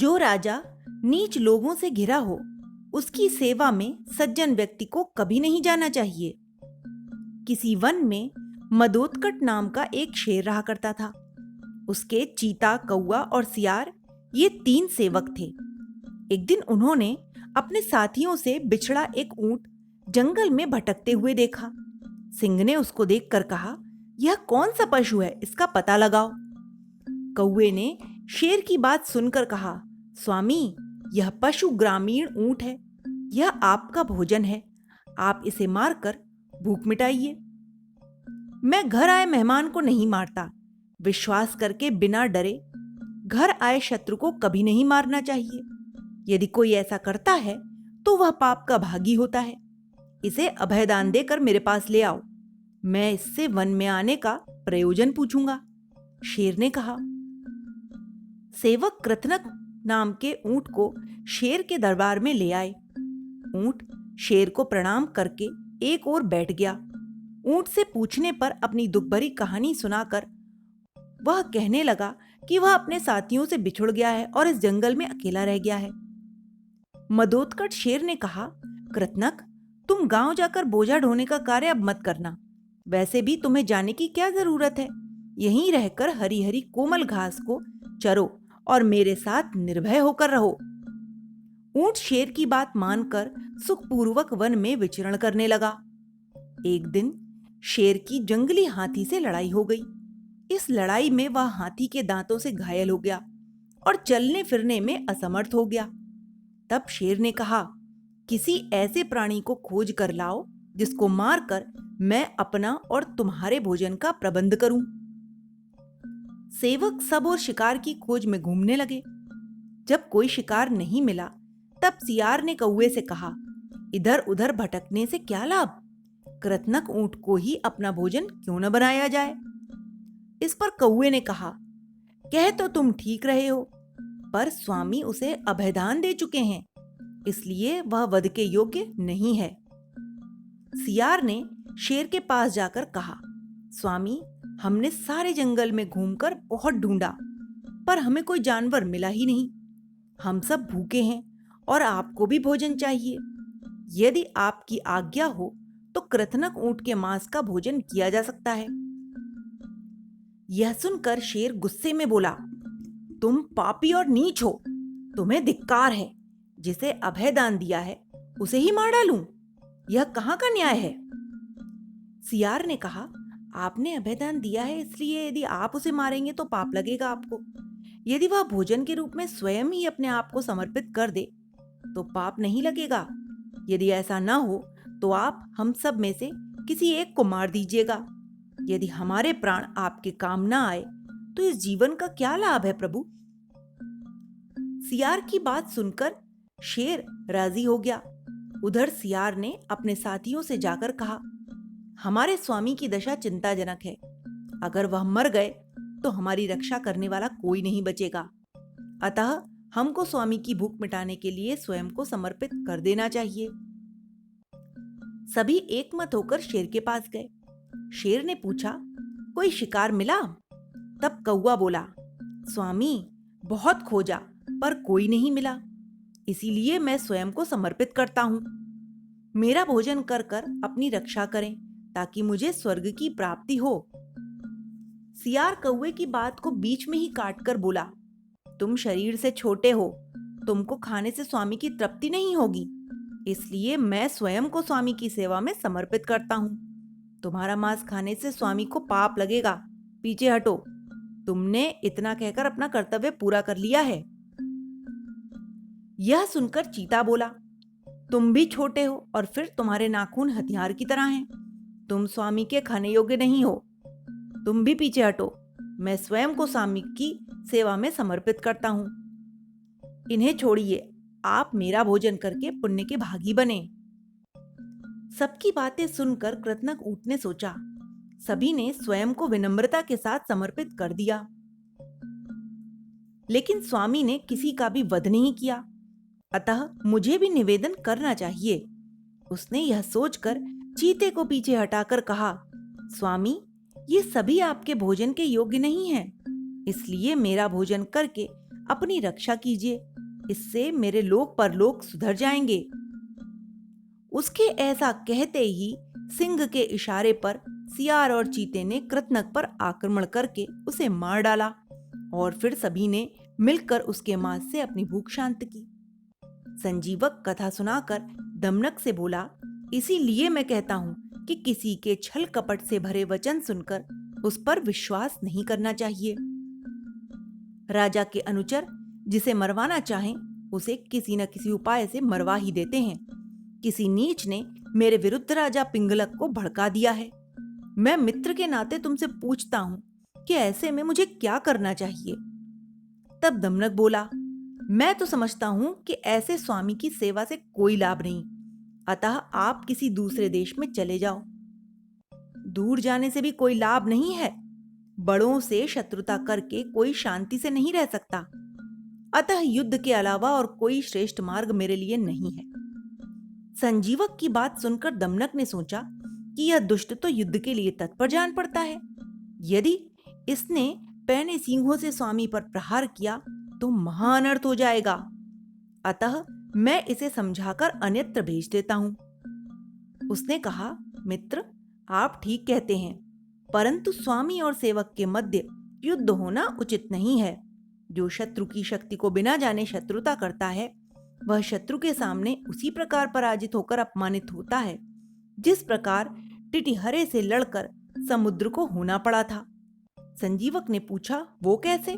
जो राजा नीच लोगों से घिरा हो, उसकी सेवा में सज्जन व्यक्ति को कभी नहीं जाना चाहिए। किसी वन में मदोत्कट नाम का एक शेर रहा करता था। उसके चीता, कौवा और सियार ये 3 सेवक थे। एक दिन उन्होंने अपने साथियों से बिछड़ा एक ऊंट जंगल में भटकते हुए देखा। सिंह ने उसको देखकर कहा, यह कौन सा पशु है, इसका पता लगाओ। कौवे ने शेर की बात सुनकर कहा, स्वामी, यह पशु ग्रामीण ऊंट है। यह आपका भोजन है। आप इसे मारकर भूख मिटाइए। मैं घर आए मेहमान को नहीं मारता। विश्वास करके बिना डरे घर आए शत्रु को कभी नहीं मारना चाहिए। यदि कोई ऐसा करता है तो वह पाप का भागी होता है। इसे अभयदान देकर मेरे पास ले आओ। मैं इससे वन में आने का प्रयोजन पूछूंगा। शेर ने कहा। सेवक कृतनक नाम के ऊंट को शेर के दरबार में ले आए। ऊंट शेर को प्रणाम करके एक ओर बैठ गया। ऊंट से पूछने पर अपनी दुख भरी कहानी सुनाकर वह कहने लगा कि वह अपने साथियों से बिछुड़ गया है और इस जंगल में अकेला रह गया है। मदोत्कट शेर ने कहा, कृतनक, तुम गांव जाकर बोझा ढोने का कार्य अब मत करना। वैसे भी तुम्हें जाने की क्या जरूरत है। यहीं रहकर हरी हरी कोमल घास को चरो और मेरे साथ निर्भय होकर रहो। ऊंट शेर की बात मानकर सुखपूर्वक वन में विचरण करने लगा। एक दिन शेर की जंगली हाथी से लड़ाई हो गई। इस लड़ाई में वह हाथी के दांतों से घायल हो गया और चलने फिरने में असमर्थ हो गया। तब शेर ने कहा, किसी ऐसे प्राणी को खोज कर लाओ जिसको मारकर मैं अपना और तुम्हारे भोजन का प्रबंध करूं। सेवक सब और शिकार की खोज में घूमने लगे। जब कोई शिकार नहीं मिला तब सियार ने कौवे से कहा, इधर उधर भटकने से क्या लाभ। कृतनक ऊंट को ही अपना भोजन क्यों न बनाया जाए। इस पर कौवे ने कहा, कह तो तुम ठीक रहे हो, पर स्वामी उसे अभयदान दे चुके हैं, इसलिए वह वध के योग्य नहीं है। सियार ने शेर के पास जाकर कहा, स्वामी, हमने सारे जंगल में घूमकर बहुत ढूंढा, पर हमें कोई जानवर मिला ही नहीं। हम सब भूखे हैं और आपको भी भोजन चाहिए। यदि आपकी आज्ञा हो तो कृतनक ऊंट के मांस का भोजन किया जा सकता है। यह सुनकर शेर गुस्से में बोला, तुम पापी और नीच हो। तुम्हें धिक्कार है। जिसे अभयदान दिया है उसे ही मार डालूं। यह कहां का न्याय है। सियार ने कहा, आपने अभयदान दिया है, इसलिए यदि आप उसे मारेंगे तो पाप लगेगा आपको। यदि वह भोजन के रूप में स्वयं ही अपने आप को समर्पित कर दे तो पाप नहीं लगेगा। यदि ऐसा न हो तो आप हम सब में से किसी एक को मार दीजिएगा। यदि हमारे प्राण आपके काम ना आए तो इस जीवन का क्या लाभ है प्रभु। सियार की बात सुनकर शेर राजी हो गया। उधर सियार ने अपने साथियों से जाकर कहा, हमारे स्वामी की दशा चिंताजनक है। अगर वह मर गए तो हमारी रक्षा करने वाला कोई नहीं बचेगा। अतः हमको स्वामी की भूख मिटाने के लिए स्वयं को समर्पित कर देना चाहिए। सभी एकमत होकर शेर के पास गए। शेर ने पूछा, कोई शिकार मिला। तब कौवा बोला, स्वामी, बहुत खोजा पर कोई नहीं मिला, इसीलिए मैं स्वयं को समर्पित करता हूं। मेरा भोजन कर कर अपनी रक्षा करें ताकि मुझे स्वर्ग की प्राप्ति हो। सियार कौवे की बात को बीच में ही काटकर बोला, तुम शरीर से छोटे हो, तुमको खाने से स्वामी की तृप्ति नहीं होगी, इसलिए मैं स्वयं को स्वामी की सेवा में समर्पित करता हूं। तुम्हारा मांस खाने से स्वामी को पाप लगेगा, पीछे हटो। तुमने इतना कहकर अपना कर्तव्य पूरा कर लिया है। यह सुनकर चीता बोला, तुम भी छोटे हो और फिर तुम्हारे नाखून हथियार की तरह हैं। तुम स्वामी के खाने योग्य नहीं हो। तुम भी पीछे हटो। मैं स्वयं को स्वामी की सेवा में समर्पित करता हूं। इन्हें छोड़िए, आप मेरा भोजन करके पुण्य के भागी बने। सबकी बातें सुनकर कृतनक ऊंट ने सोचा, सभी ने स्वयं को विनम्रता के साथ समर्पित कर दिया, लेकिन स्वामी ने किसी का भी वध नहीं किया, अतः मुझे भी निवेदन करना चाहिए। उसने यह सोचकर चीते को पीछे हटाकर कहा, स्वामी, ये सभी आपके भोजन के योग्य नहीं हैं, इसलिए मेरा भोजन करके अपनी रक्षा कीजिए इससे मेरे लोक परलोक सुधर जाएंगे। उसके ऐसा कहते ही सिंह के इशारे पर सियार और चीते ने कृतनक पर आक्रमण करके उसे मार डाला और फिर सभी ने मिलकर उसके मांस से अपनी भूख शांत की। संजीवक कथा सुनाकर दमनक से बोला, इसीलिए मैं कहता हूं कि किसी के छल कपट से भरे वचन सुनकर उस पर विश्वास नहीं करना चाहिए। राजा के अनुचर जिसे मरवाना चाहें उसे किसी न किसी उपाय से मरवा ही देते हैं। किसी नीच ने मेरे विरुद्ध राजा पिंगलक को भड़का दिया है। मैं मित्र के नाते तुमसे पूछता हूं कि ऐसे में मुझे क्या करना चाहिए। तब दमनक बोला, मैं तो समझता हूं कि ऐसे स्वामी की सेवा से कोई लाभ नहीं, अतः आप किसी दूसरे देश में चले जाओ। दूर जाने से भी कोई लाभ नहीं है। बड़ों से शत्रुता करके कोई शांति से नहीं रह सकता, अतः युद्ध के अलावा और कोई श्रेष्ठ मार्ग मेरे लिए नहीं है। संजीवक की बात सुनकर दमनक ने सोचा कि यह दुष्ट तो युद्ध के लिए तत्पर जान पड़ता है। यदि इसने पैने सींगों से स्वामी पर प्रहार किया तो महाअनर्थ हो जाएगा, अतः मैं इसे समझाकर अन्यत्र भेज देता हूं। उसने कहा, मित्र, आप ठीक कहते हैं, परंतु स्वामी और सेवक के मध्य युद्ध होना उचित नहीं है। जो शत्रु की शक्ति को बिना जाने शत्रुता करता है वह शत्रु के सामने उसी प्रकार पराजित होकर अपमानित होता है जिस प्रकार टिटिहरे से लड़कर समुद्र को होना पड़ा था। संजीवक ने पूछा, वो कैसे?